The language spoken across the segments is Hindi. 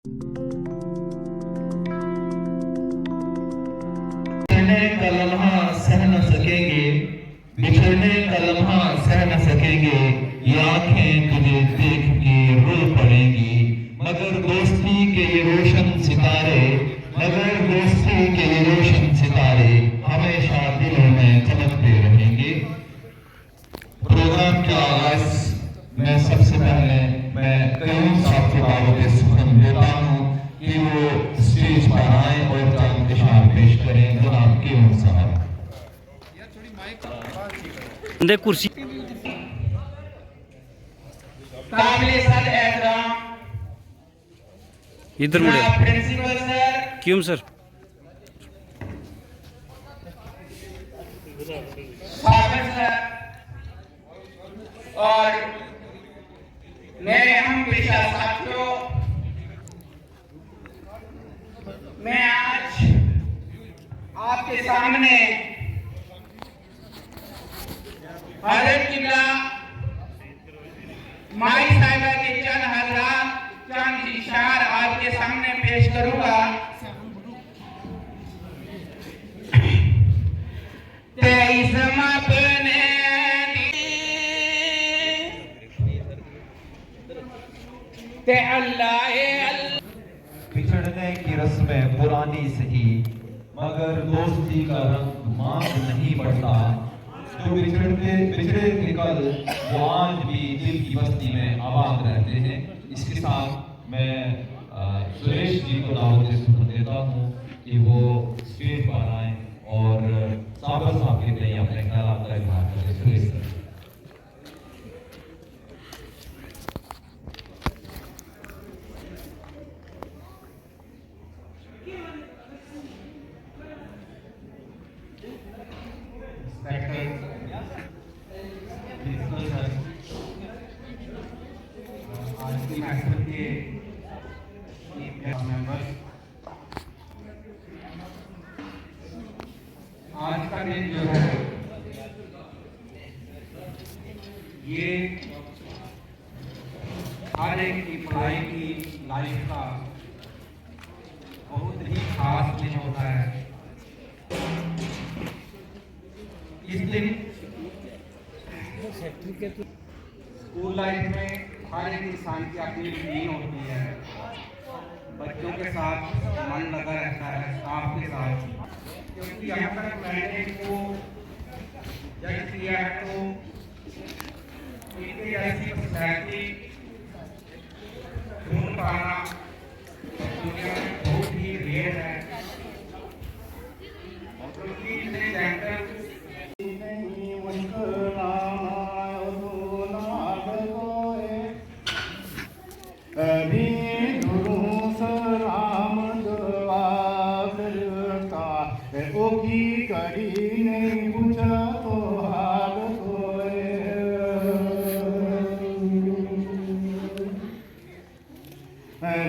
का लम्हा सह न सकेंगे, बिछड़ने का लम्हा सह न सकेंगे, ये आंखें तुझे देख के रो पड़ेंगी। मगर दोस्ती के ये रोशन सितारे, मगर दोस्ती के ये रोशन सितारे हमेशा दिलों में चमकते रहेंगे। प्रोग्राम का आगाज मैं सबसे पहले कयूम साहब को दावत सुखन देता हूँ कि वो स्टेज पर आए और चंद इशार पेश करें। जनाब कयूम साहब कुर्सी काबिले सद एहतराम इधर मुड़े प्रिंसिपल सर, क्यों सर साबिर सर और मेरे हम पेशा साथियों, मैं आज आपके सामने हजरत किबला माई साहिबा के चंद हजरात चंद इशार आपके सामने पेश करूंगा। तेईस अपने ते अल्लाह बिछड़ने की रस्में पुरानी सही, मगर दोस्ती का रंग मांग नहीं पड़ता। जो बिछड़े थे कल वो आज भी दिल की बस्ती में आबाद रहते हैं। इसके साथ मैं सुरेश जी को दावत देता हूँ कि वो स्टेज पर आए और साबर साहब के लिए अपने ख्यालात का इजहार करें। सुरेश जी। आज का दिन जो है ये हर एक की पढ़ाई की लाइफ का बहुत ही खास दिन होता है। इस दिन स्कूल लाइफ में हर एक इंसान की अपनी रूटीन होती है। बच्चों के साथ मन लगा रहता है, स्टाफ के साथ, क्योंकि यहाँ तक मैंने इनको जज किया है तो इनकी ऐसी पर्सनैलिटी ढूंढ पाना दुनिया में बहुत ही रेयर है, क्योंकि इतने जेंटल की कड़ी नहीं पूछा तो हाल कोए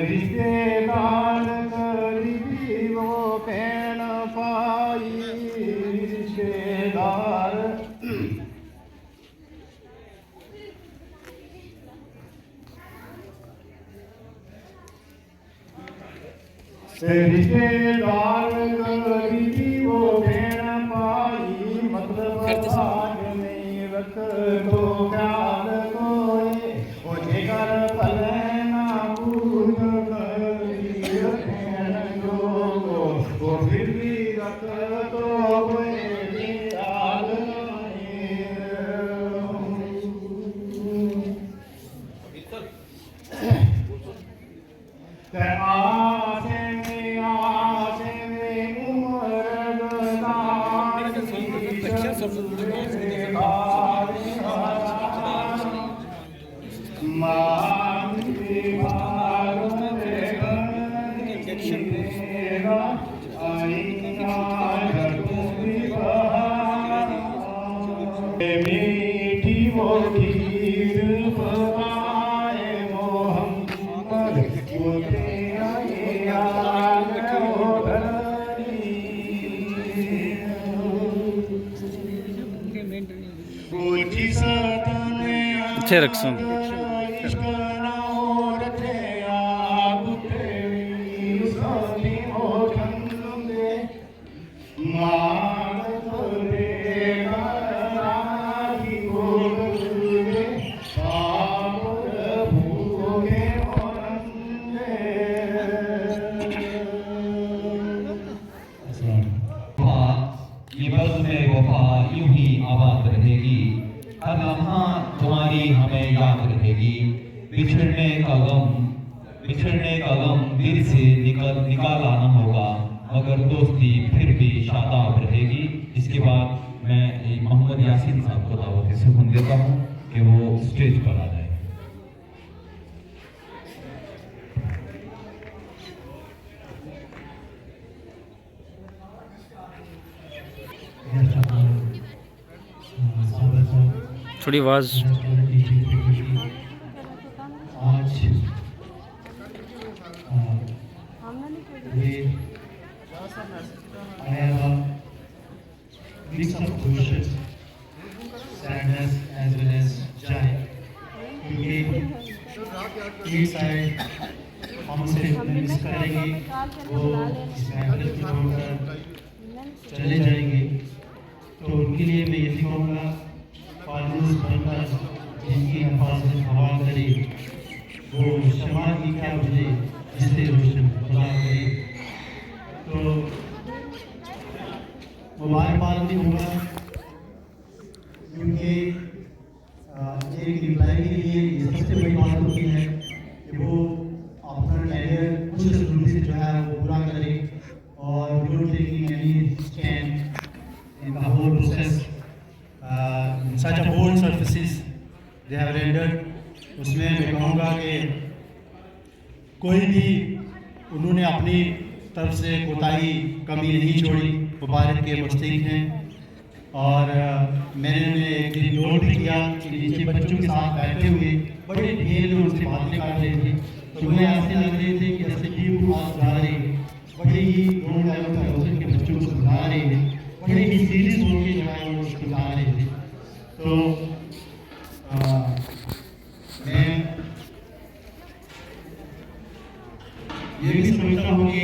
रिश्तेदार करीबी वो पैन पाई रिश्तेदार रिश्तेदार गरीबी वो भेड़ पाई, मतलब भाग नहीं रख तो ख्याल कोई वो जेकर पले ना पूछ कर वो फिर भी रख तो कोई ख्याल मीठी वो खीर पकाए मोहम्मद वो तेरा याद वो अच्छे रक्सम ये बज़्म वफा यूं ही आबाद रहेगी, हर लम्हा तुम्हारी हमें याद रहेगी। बिछड़ने का गम दिल से निकाला न होगा, मगर दोस्ती फिर भी शादाब रहेगी। इसके बाद मैं मोहम्मद यासीन साहब को दावत सुकून देता हूँ कि वो स्टेज पर आ जाए। थोड़ी आवाज़ आज I have a mix of emotions, sadness as well as joy. क्योंकि एक साइड हमसे मिस करेंगे, वो इस महफिल को छोड़कर चले जाएंगे, तो उनके लिए मैं यही कहूँगा, फालूस बनकर जिनकी हिफाजत हवा करे, वो शमा की क्या बुझे जिसे रोशन खुदा करे। तो मुबारकबाद भी होगा, क्योंकि एक रिप्लाई के लिए ये सबसे बड़ी बात होती है कि वो अपना कैरियर कुछ जरूरी से जो है वो पूरा करे और without taking any stand in the whole process such a bold services they have rendered। उसमें मैं कहूँगा कि कोई भी उन्होंने अपनी तरफ से कोताही कमी नहीं छोड़ी, मुबारक के मुस्तहिक हैं। और मैंने उन्हें एक दिन नोट भी किया कि नीचे बच्चों के साथ बैठे हुए बड़े ढेर में उनसे बातें कर रहे थे, तो मुझे ऐसे लग रहे थे कि जैसे जीव पास जा रहे बड़े ही रोड लेवल पर होकर के बच्चों को समझा रहे थे, बड़े ही सीरियस होकर जो है वो समझा रहे थे। तो मैं ये भी समझता हूँ कि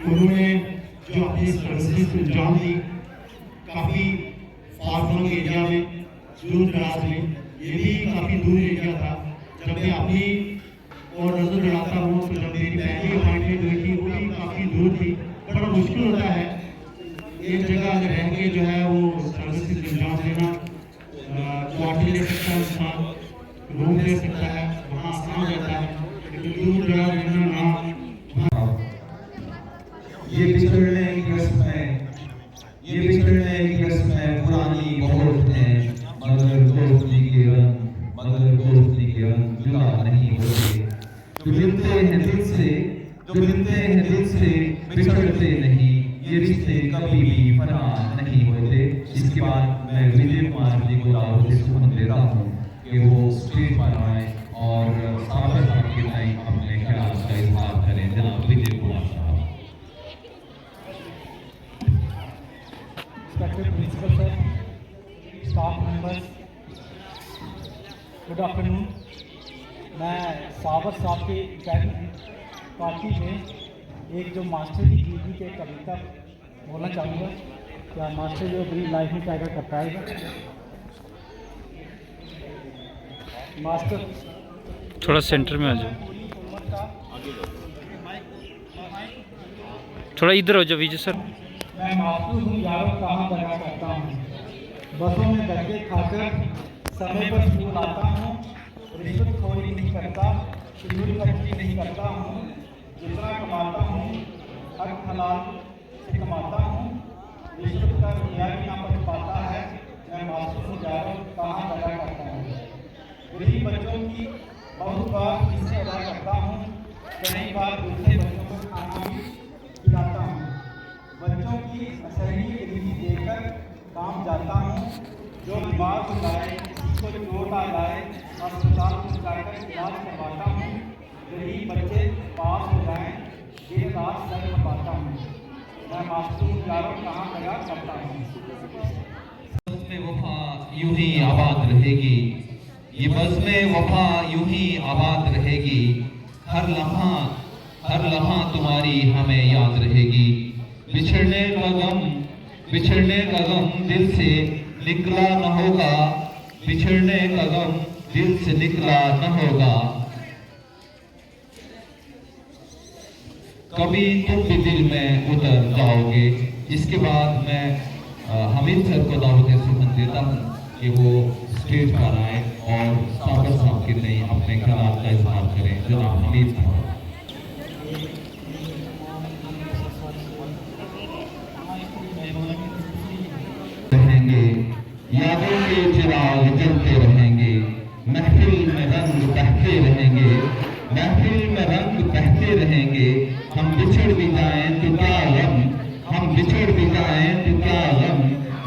उन्होंने जो अपनी सर्विसेज को अंजाम दी, काफ़ी फार एरिया में, दूर दराज में, ये भी काफ़ी दूर एरिया था। जब मैं अपनी और नजर लगाता हूँ तो जब मेरी पहली अपॉइंटमेंट हुई थी वो भी काफ़ी दूर थी। बड़ा मुश्किल होता है एक जगह रह के जो है वो सर्विसेज अंजाम देना। क्वार्टर ले सकता है इंसान, रूम ले सकता है, वहाँ आसान हो जाता है, लेकिन दूर दराज रहना ना। ये बिछड़ने की रस्म है पुरानी बहुत है, मगर दोस्ती के रंग जुदा नहीं होते। जो मिलते हैं दिल से बिछड़ते नहीं, ये रिश्ते कभी भी फना नहीं होते। इसके बाद मैं विजय कुमार जी को दावत सुकून देता हूँ कि वो स्टेज पर आए और साहब के टाइम अपने ख्याल का इजहार करें। जनाब विजय कुमार साहब। Principal sir, staff members, good afternoon. मैं सावर साहब के पार्टी में एक जो मास्टर की ड्यूटी के कविता बोलना चाहूँगा। क्या मास्टर जो अपनी लाइफ में क्या क्या करता है, मास्टर थोड़ा सेंटर में आ जाओ, थोड़ा इधर हो जाओ विजय सर। मैं मासूम हूँ यारों कहाँ बना करता हूँ, बसों में धक्के खाकर समय पर स्कूल आता हूँ, रिश्वतखोरी नहीं करता, फिजूल खर्ची नहीं करता हूँ, जितना कमाता हूँ हर हलाल से कमाता हूँ, रिश्वत का रुपया भी ना बच पाता है। मैं मासूम हूँ यारों कहाँ बना करता हूँ, गरीब बच्चों की बहुत बार फीसें अदा करता हूँ, कई बार दूसरे बच्चों को खाना भी खिलाता हूँ, बच्चों की असहनीय गरीबी देखकर काम जाता हूँ, जो बीमार हो जाए, किसी को चोट आ जाए, अस्पताल में जाकर इलाज करवाता हूँ, गरीब बच्चे पास हो जाएँ, दिन रात सर खपाता हूँ। मैं मासूम यारों कहाँ गया करता हूँ। बज़्म वफा यूं ही आबाद रहेगी, ये बज़्म वफा यूं ही आबाद रहेगी, हर लम्हा तुम्हारी हमें याद रहेगी। बिछड़ने का गम दिल से निकला न होगा, बिछड़ने का गम दिल से निकला न होगा, कभी तुम भी दिल में उतर जाओगे। इसके बाद मैं हमीद सर को दावत सुमन देता हूँ कि वो स्टेज पर आए और साबर साहब के लिए अपने ख्याल का इजहार करें। जनाब हमीद साहब रहेंगे, यादों के चिराग जलते रहेंगे, महफिल में रंग बहते रहेंगे, महफिल में रंग बहते रहेंगे। हम बिछड़ भी जाएं तो क्या गम, हम बिछड़ भी जाएं तो क्या गम,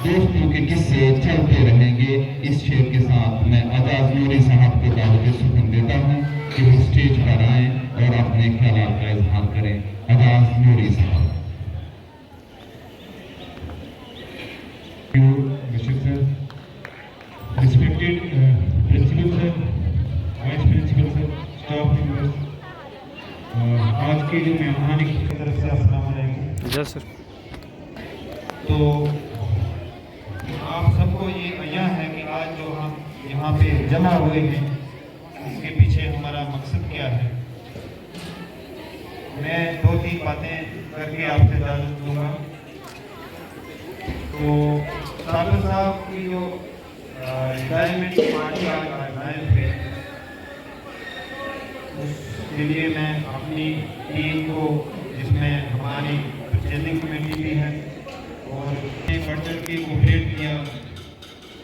दोस्तों के किस्से चलते रहेंगे। इस शेर के साथ मैं आजाद नूरी साहब को दावत सुमन देता हूँ कि वो स्टेज पर आए और अपने ख्याल का इजहार करें। आजाद नूरी साहब। Respected principal sir, vice principal sir, staff members, आज के जो मेहमान की तरफ से अस्सलाम वालेकुम। जी सर। तो आप सबको ये अया है कि आज जो हम यहाँ पे जमा हुए हैं इसके पीछे हमारा मकसद क्या है। मैं 2-3 बातें करके आपसे इजाज़त दूंगा। तो साबिर साहब की जो रिटायरमेंट पार्टी आज ऑर्गेनाइज हुई, उसके लिए मैं अपनी टीम को, जिसमें हमारी चेयरिंग कमेटी भी है और बढ़ चढ़ के कोऑपरेट किया,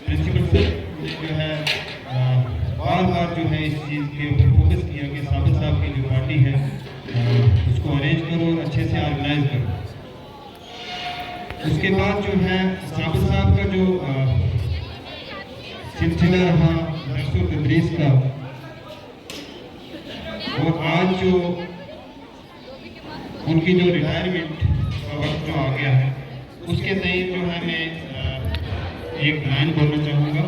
प्रिंसिपल ने जो है बार बार जो है इस चीज़ के ऊपर फोकस किया कि साबिर साहब की जो पार्टी है उसको अरेंज करो और अच्छे से ऑर्गेनाइज करो। उसके बाद जो है साबिर साहब का जो सिलसिला रहा दर्स और तदरीस का, और आज जो उनकी जो रिटायरमेंट का वक्त जो आ गया है उसके तय जो है मैं एक लाइन बोलना चाहूँगा।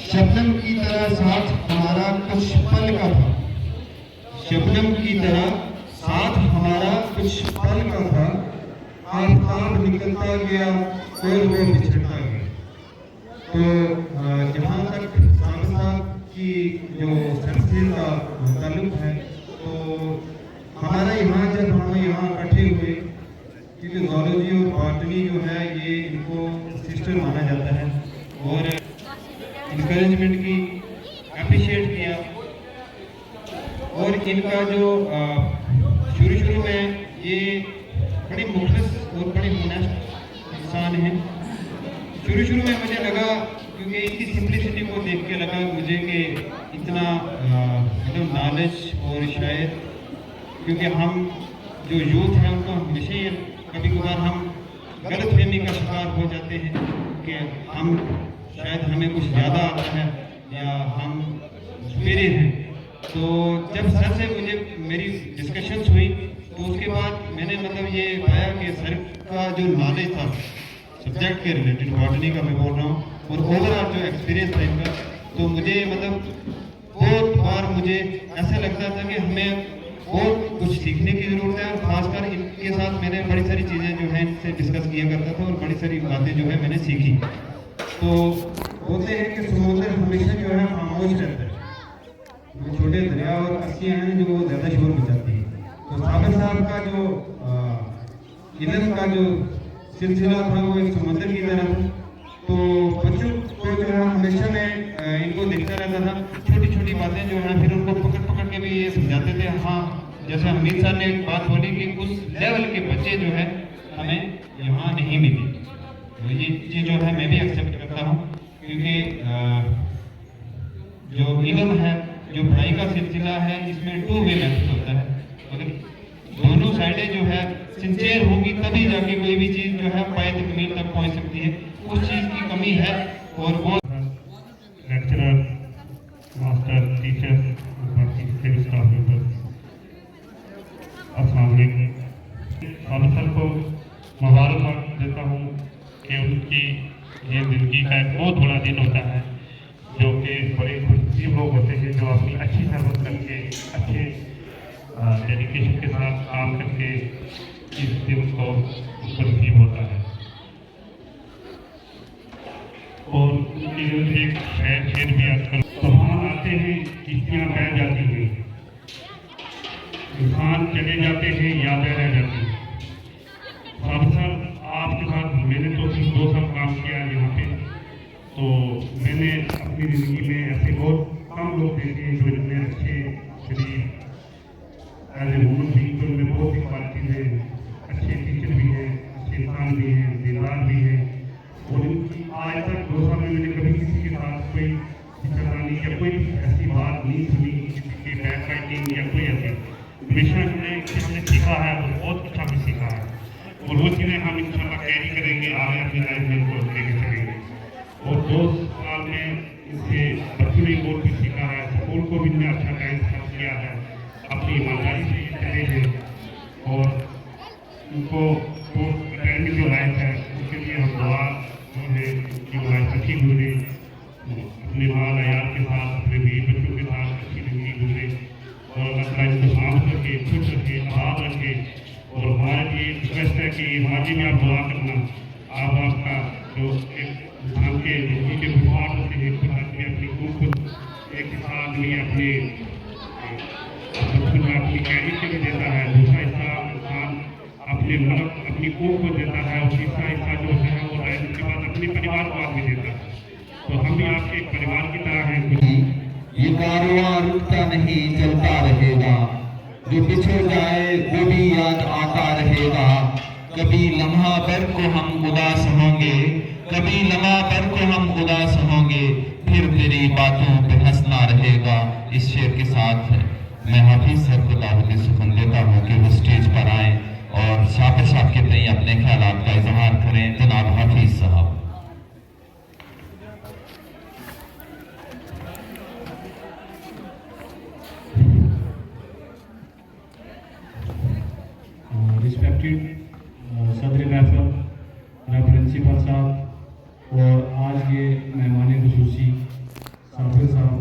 शबनम की तरह साथ हमारा कुछ पल का था, शबनम की तरह साथ हमारा कुछ पल का था, आफताब निकलता गया और वो बिछड़ता गया। तो जहाँ तक साबिर साहब की जो शख्सियत का ताल्लुक है, तो हमारा यहाँ जब हम यहाँ इकट्ठे हुए, क्योंकि ज़ूलॉजी और बॉटनी जो है ये इनको सिस्टर माना जाता है, और इंकरेजमेंट की अप्रिशिएट किया, और इनका जो शुरू में ये बड़ी मुखलिस और बड़ी मुनासिब इंसान हैं। शुरू में मुझे लगा, क्योंकि इनकी सिंपलिसिटी को देख के लगा मुझे कि इतना मतलब नॉलेज, और शायद क्योंकि हम जो यूथ हैं उनको हमेशा ही कभी कभार हम गलत फहमी का शिकार हो जाते हैं कि हम शायद हमें कुछ ज़्यादा आता है या हम सुपीरियर हैं। तो जब सर से मुझे मेरी डिस्कशंस हुई तो उसके बाद मैंने मतलब ये पाया कि सर का जो नॉलेज था सब्जेक्ट के रिलेटेड, बॉटनी का मैं बोल रहा हूँ, और ओवरऑल जो एक्सपीरियंस था इनका, तो मुझे मतलब बहुत बार मुझे ऐसा लगता था कि हमें बहुत कुछ सीखने की ज़रूरत है। और ख़ासकर इनके साथ मैंने बड़ी सारी चीज़ें जो हैं इनसे डिस्कस किया करता था और बड़ी सारी बातें जो है मैंने सीखी। तो बोलते हैं कि समुद्र हमेशा जो है खामोश रहता है, जो छोटे दरिया और कश्तियाँ हैं जो ज़्यादा शोर मचाती हैं। तो साबिर साहब का जो इल्म का जो सिलसिला था वो एक समुद्र की तरह था। तो बच्चों को जो है हमेशा मैं इनको देखता रहता था, छोटी छोटी बातें जो है फिर उनको पकड़ के भी ये समझाते थे। हाँ, जैसे हमीद साहब ने एक बात बोली कि उस लेवल के बच्चे जो है हमें यहाँ नहीं मिले, तो ये चीज़ जो है मैं भी एक्सेप्ट करता हूँ, क्योंकि जो इल्म है, जो पढ़ाई का सिलसिला है, इसमें 2 वे मेथड होता है। अगर दोनों साइडें जो है सिंसियर होंगी तभी जाके कोई भी चीज़ जो है पाए तकमील तक पहुँच सकती है। उस चीज़ की कमी है, और वो लेक्चरर, मास्टर, टीचर, बाकी सभी स्टाफ मेंबर, अस्सलाम वालेकुम। साबिर सर को मुबारकबाद देता हूँ कि उनकी ये ज़िंदगी का एक बहुत बड़ा दिन होता है, जो कि बड़े खुशनसीब लोग होते हैं जो अपनी अच्छी सर्विस करके, अच्छे डेडिकेशन के साथ काम करके इस दिन को नसीब होता है। और उनके एक शेर भी आजकल तूफान आते हैं, किश्तियाँ बह जाती हैं, चले जाते हैं, यादें रह जाती हैं। साबिर साहब, आपके साथ मैंने तो सिर्फ 2 साल काम किया है यहाँ पे, तो मैंने अपनी ज़िंदगी में ऐसे बहुत कम लोग देखे हैं जो इतने अच्छे शरीफ एज ए ह्यूमन बीइंग, तो उनमें बहुत सी क्वालिटीज़ हैं, अच्छे टीचर भी हैं, अच्छे इंसान भी हैं, दीदार भी हैं। और इनकी आज तक 2 साल में मैंने कभी किसी के साथ कोई खिंचातानी या कोई ऐसी बात नहीं सुनी, किसी की बैक राइटिंग या कोई ऐसी। हमेशा हमने सीखा है और बहुत अच्छा भी सीखा है, और वो चीज़ें हम इंशाल्लाह कैरी करेंगे, आगे अपनी लाइफ में उनको लेके चलेंगे। और 2 साल में इससे बच्चों ने बहुत कुछ सीखा है, स्कूल को भी इतना अच्छा टाइम खर्च किया है, अपनी ईमानदारी से ये चले हैं, और उनको अकेडमी जो लाइफ है उसके लिए हम दुआ जो है कि वो लाइफ अच्छी गुजरे, अपने माल अयाल के साथ, अपने बीवी बच्चों के साथ अच्छी ज़िंदगी गुजरे, और अल्लाह ताला इसको सलामत रखे, खुश रखे, आबाद रखे। और हमारे लिए रिक्वेस्ट है कि हाजी में आप दुआ करना, आपका जो एक इंसान के ज़िंदगी के विवाद होते हैं, खुद अपनी खूब एक हिस्सा आदमी अपने बचपन में अपनी कैरियर के लिए देता है, दूसरा हिस्सा इंसान अपने मतलब अपनी खूब को देता है, और तीसरा हिस्सा जो है वो रहने के बाद अपने परिवार को आदमी देता है। तो हम भी आपके परिवार की तरह हैं। ये कारवां रुकता नहीं, चलता रहेगा, जो पिछड़ जाए वो भी याद आता रहेगा। कभी लम्हा भर को हम उदास होंगे, कभी लम्हा भर को हम उदास होंगे, फिर तेरी बातों पे हंसना रहेगा। इस शेर के साथ मैं हाफिज सर को दावत सुखन देता हूँ कि वो स्टेज पर आए और साबिर साहब के तय अपने ख्यालात का इजहार करें। जनाब हाफिज साहब। रिस्पेक्टेड सदर महफल, प्रिंसिपल साहब और आज के मेहमान खुसूसी साबिर साहब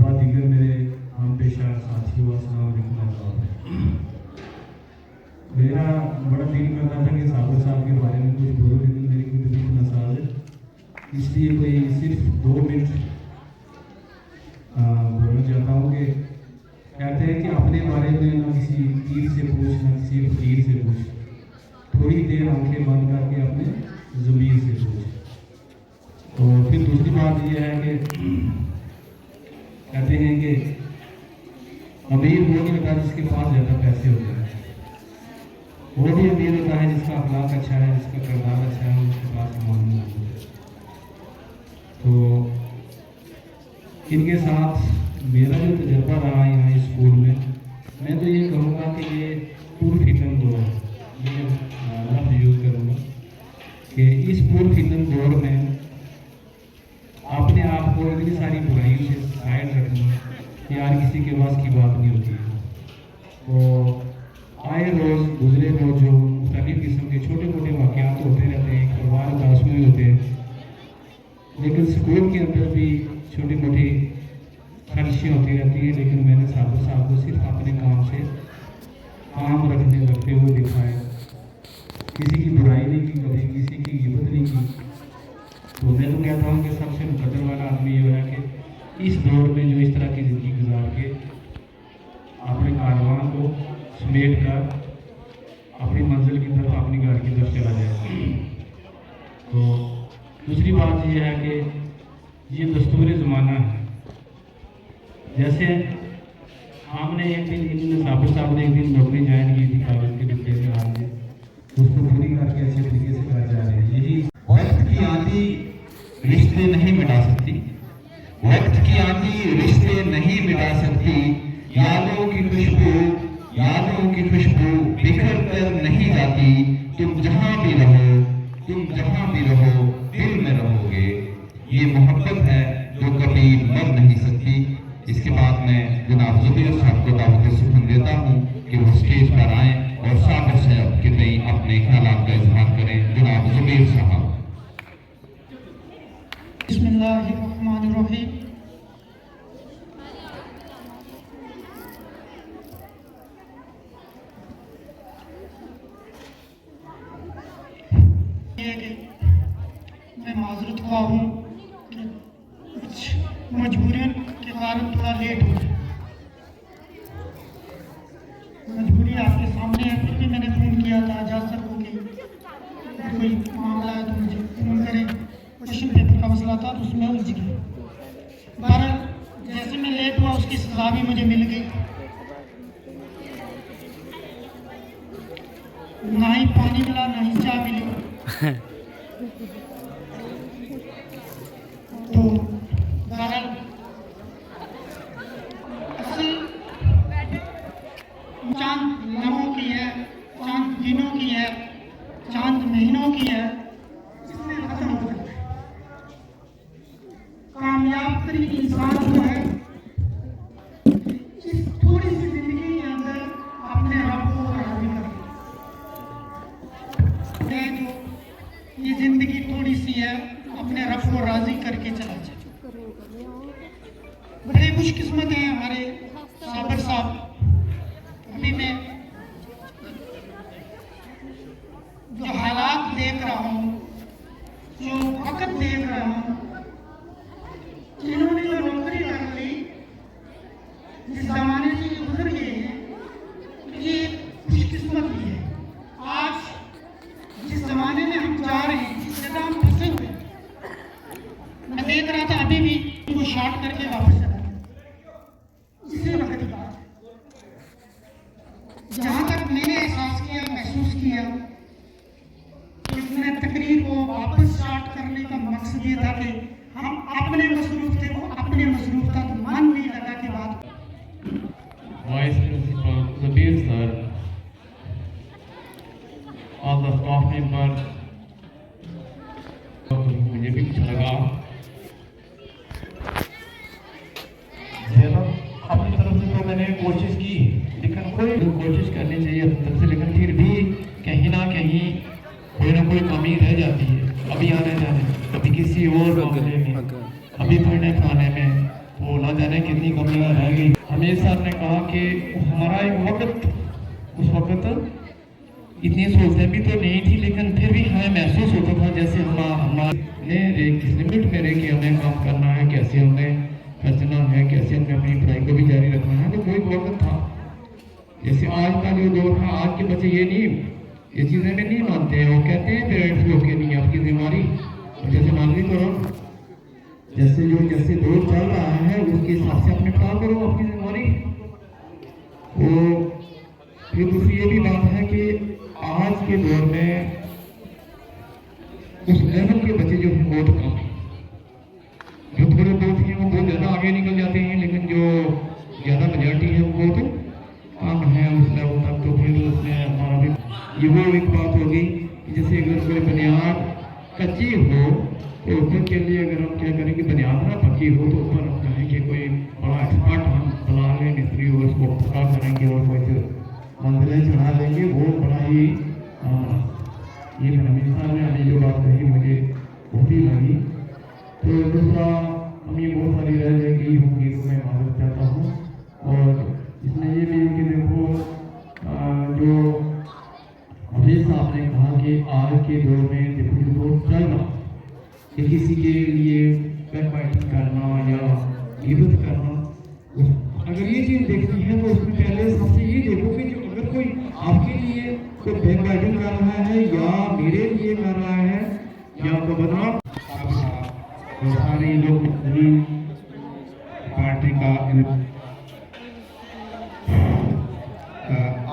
व दीगर मेरे हम पेशा साथियों, अस्सलाम वालेकुम। मेरा बड़ा दिल करता था कि साबिर साहब के बारे में कुछ बोलो, लेकिन मेरी कोई तबीयत नासाज है, इसलिए कोई सिर्फ 2 मिनट बोलना चाहता हूँ। कि कहते हैं कि अपने बारे में ना किसी पीर से पूछ, ना किसी फकीर से पूछ, थोड़ी देर आंखें बंद करके अपने ज़मीर से पूछ। और फिर दूसरी बात यह है कि कहते हैं कि अमीर वो नहीं होता जिसके पास ज़्यादा पैसे होते हैं, वो भी अमीर होता है जिसका अखलाक अच्छा है, जिसका किरदार अच्छा है, उसके पास मालूम होता है। तो इनके साथ मेरा जो तजर्बा रहा यहाँ इस स्कूल में, मैं तो ये कहूँगा कि ये पूर्व फितन दौर है, ये लफ्ज़ यूज़ करूँगा कि इस पूर्व फितन दौर में अपने आप को इतनी सारी बुराइयों से साइड रखना कि यार किसी के पास की बात नहीं होती है। तो आए रोज़ गुजरे रोज़ जो मुख्तलिफ़ किस्म के छोटे मोटे वाक़यात होते रहते हैं, परिवार उदास में होते हैं, लेकिन स्कूल के अंदर भी छोटी मोटी खर्चियाँ होती रहती हैं। लेकिन मैंने साबिर साहब को सिर्फ अपने काम से काम रखते हुए देखा है, किसी की बुराई नहीं की, कभी किसी की गिबत नहीं की। तो मैं तो कहता हूँ कि सबसे मुकद्दर वाला आदमी जो है कि इस दौर में जो इस तरह की ज़िंदगी गुजार के अपने कारवां को समेट कर अपनी मंजिल की तरफ, अपनी गाड़ी की तरफ चला जाए। तो दूसरी बात यह है कि ये दस्तूर ज़माना है। जैसे हमने एक दिन इन साबिर साहब ने एक दिन नौकरी ज्वाइन की थी कॉलेज के डिप्टी से, आज उसको पूरी करके अच्छे तरीके से कर जा रहे हैं। यही वक्त की आंधी रिश्ते नहीं मिटा सकती, वक्त की आंधी रिश्ते नहीं मिटा सकती। यादों की खुशबू बिखर कर नहीं जाती। तुम जहाँ भी रहो, दिल में रहोगे। ये मोहब्बत है जो कभी मर नहीं सकती। इसके बाद मैं जनाब ज़ुबैर साहब को दावत सुखन देता हूँ कि वो स्टेज पर आएँ और साबिर साहब के तय अपने ख्यालात का इजहार करें। जनाब ज़ुबैर साहब। बिस्मिल्लाहिर्रहमानिर्रहीम। मैं माजरत हुआ हूँ कि कुछ मजबूरियों के कारण थोड़ा लेट हो गया। भी आपके सामने है, फिर भी मैंने फ़ोन किया था आजाद सर को कि कोई मामला है तो मुझे फ़ोन करें। क्वेश्चन पेपर का मसला था तो उसमें उलझ गया। बहरहाल जैसे मैं लेट हुआ उसकी सज़ा भी मुझे मिल गई। ना ही पानी मिला ना ही चाय मिली। तो बहरहाल असल चांद लम्हों की है, चांद दिनों की है, चांद महीनों की है, इसमें खत्म हो जाता है। कामयाब तरीन इंसान जो है इस थोड़ी सी जिंदगी के अंदर अपने रब को राजी कर जो ये जिंदगी थोड़ी सी है, अपने रब को राजी करके चला जाए। बड़े खुशकिस्मत हैं हमारे साबर साहब। अभी मैं जो हालात देख रहा हूँ, जो वक्त देख रहा हूँ, जिन्होंने जो नौकरी कर ली, जिस जमाने से ये गुजर गए हैं, ये खुशकिस्मत ही है। आज जिस जमाने में हम जा रहे हैं, जिस जगह हम फंसे हुए हैं, मैं देख रहा था अभी भी वो शॉर्ट करके वापस चला गया। इसी वक्त की बात है। जहाँ तक मैंने एहसास किया, महसूस किया, इसने तकरीर को वापस स्टार्ट करने का मकसद ये था कि हम अपने मसरूफ थे, वो अपने मसरूफ था, तो मन नहीं लगा कि बात। Vice principal Jabir sir, all the staff members, मुझे भी अच्छा लगा। अपनी तरफ से तो मैंने कोशिश की, लेकिन कोशिश करनी चाहिए अपनी तरफ से, लेकिन फिर भी कहीं ना कहीं कोई ना कोई कमी रह जाती है। अभी आने जाने, कभी किसी और मामले में, अभी पढ़ने पढ़ाने में, वो ना जाने कितनी कमियां रह गई। हमें सर ने कहा कि हमारा एक वक्त, उस वक्त इतनी सहूलतें भी तो नहीं थी, लेकिन फिर भी हमें महसूस होता था जैसे हमारे एक लिमिट में रह के हमें काम करना है, कैसे हमें फैसला है, कैसे हमें अपनी पढ़ाई को भी जारी रखना है। तो कोई वक्त था, जैसे आज का जो दौर है, आज के बच्चे ये चीज़ें में नहीं मानते हैं। वो कहते हैं पेरेंट्स लोग के नहीं आपकी जिम्मेदारी, जैसे मानवी करो, जैसे दौर चल रहा है उसके हिसाब से अपने काम करो, अपनी जिम्मेदारी। तो फिर दूसरी ये भी बात है कि आज के दौर में उस लेवल के बच्चे जो बहुत कम हैं, जो थोड़े बहुत हैं वो बहुत ज़्यादा आगे निकल जाते हैं, लेकिन जो ज़्यादा मेजॉरिटी है वो बहुत कम है उस लेवल तक। तो फिर उसमें हमारा भी ये वो एक बात होगी कि जैसे अगर कोई बुनियाद कच्ची हो तो ऊपर के लिए अगर हम क्या करें कि बुनियाद ना पक्की हो, तो ऊपर हम कहें कि कोई बड़ा एक्सपर्ट हम बुला लें मिस्त्री और उसको पक्का करेंगे और कोई मंजिलें चढ़ा देंगे, वो बड़ा ही ये हमेशा में अभी जो बात कही मुझे बहुत ही लगी। तो दूसरा हम ये बहुत सारी रह गई होंगी तो मैं मालूम चाहता हूँ। और इसमें ये भी कि देखो जो अभी साहब ने कहा कि आज के दौर में देखो जो चल रहा कि किसी के लिए बैकबाइटिंग करना या गिबत करना, अगर ये चीज़ देखनी है तो उसमें पहले सबसे ये देखो कि जो अगर कोई आपके लिए कोई बैकबाइटिंग कर रहा है या मेरे लिए कर रहा है या तो बना तो सारे लोग पार्टी का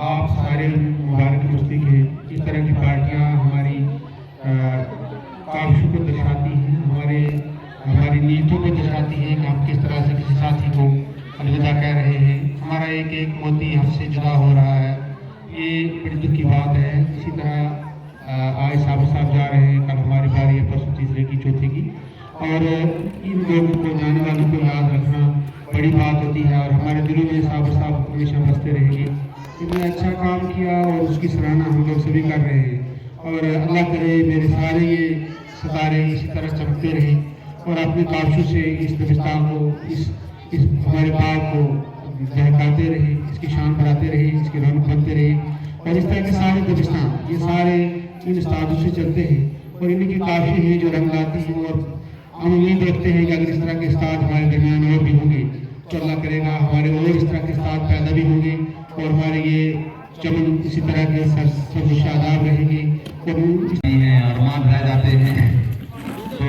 आप सारे मुबारक मुस्ती के इस तरह की पार्टियां हमारी काविशों को दर्शाती हैं, हमारी नीतियों को दर्शाती हैं कि हम किस तरह से किसी साथी को अलविदा कह रहे हैं। हमारा एक मोती हमसे जुदा हो रहा है, ये बड़ी दुख की बात है। इसी तरह आज साहब जा रहे हैं, कल हमारी बारी है, परसों तीसरे की चौथे की, और इन लोगों को जाने वालों को याद रखना बड़ी बात होती है। और हमारे दिलों में साहब हमेशा बसते रहेंगे। इतना अच्छा काम किया और उसकी सराहना हम लोग सभी कर रहे हैं। और अल्लाह करे मेरे सारे ये सितारे इसी तरह चमकते रहें और अपने काविशों से इस दबिस्तान को, इस हमारे बाग को बहकाते रहे, इसकी शान बढ़ाते रहे, इसकी रौनक बनते रहे। और इस तरह के सारे दबिस्तान ये सारे इन उस्तादों से चलते हैं और इन्हीं की काफ़ी हैं जो रंग लाती हैं। और हम उम्मीद रखते हैं कि अगर इस तरह के उस्ताद हमारे दरमियान और भी होंगे तो अल्लाह करेगा हमारे और इस तरह के उस्ताद पैदा भी होंगे और हमारे ये जब इसी तरह के सब शादाब रहेंगे हैं अरमान रह जाते हैं। तो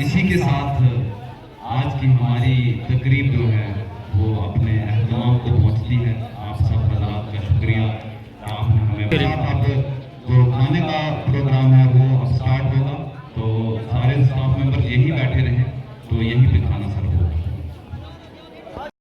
इसी के साथ आज की हमारी तकरीब जो है वो अपने अहतमाम को पहुंचती है। आप सब हजरात का शुक्रिया, आपने हमें